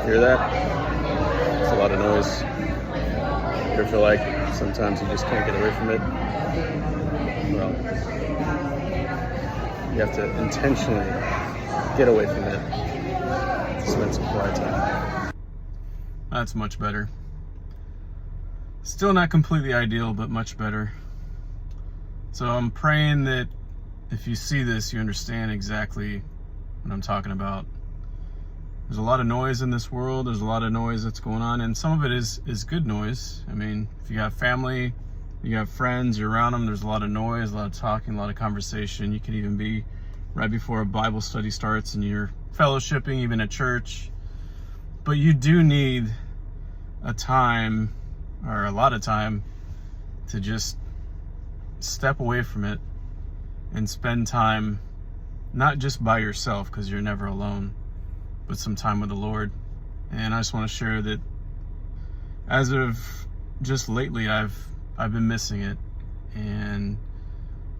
Hear that? It's a lot of noise. You ever feel like sometimes you just can't get away from it? Well, you have to intentionally get away from it to spend some quiet time. That's much better. Still not completely ideal, but much better. So I'm praying that if you see this, you understand exactly what I'm talking about. There's a lot of noise in this world. There's a lot of noise that's going on, and some of it is good noise. I mean, if you have family, you have friends, you're around them, there's a lot of noise, a lot of talking, a lot of conversation. You can even be right before a Bible study starts and you're fellowshipping, even at church. But you do need a time, or a lot of time, to just step away from it and spend time not just by yourself, because you're never alone, but some time with the Lord. And I just want to share that as of just lately, I've been missing it, and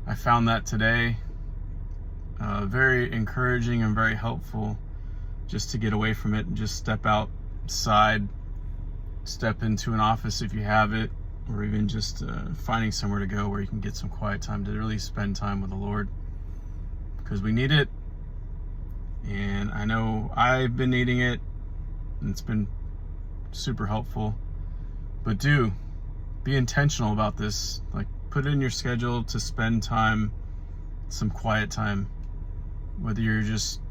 I found that today very encouraging and very helpful, just to get away from it and just step outside, step into an office if you have it, or even just finding somewhere to go where you can get some quiet time to really spend time with the Lord, because we need it. And I know I've been needing it, and it's been super helpful. But be intentional about this. Like, put it in your schedule to spend time, some quiet time, whether you're just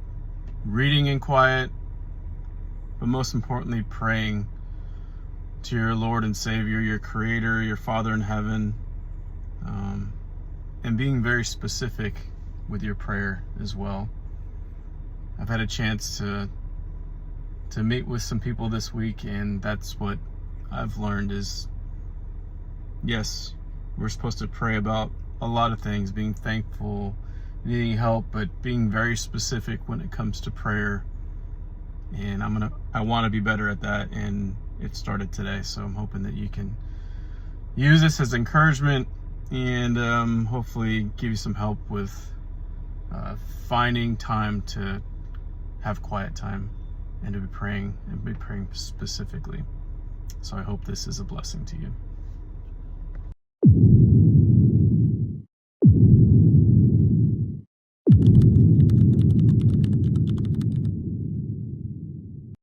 reading in quiet, but most importantly, praying to your Lord and Savior, your Creator, your Father in heaven, and being very specific with your prayer as well. I've had a chance to meet with some people this week, and that's what I've learned is, yes, we're supposed to pray about a lot of things, being thankful, needing help, but being very specific when it comes to prayer. And I want to be better at that, and it started today. So I'm hoping that you can use this as encouragement, and hopefully give you some help with finding time to have quiet time and to be praying specifically. So I hope this is a blessing to you.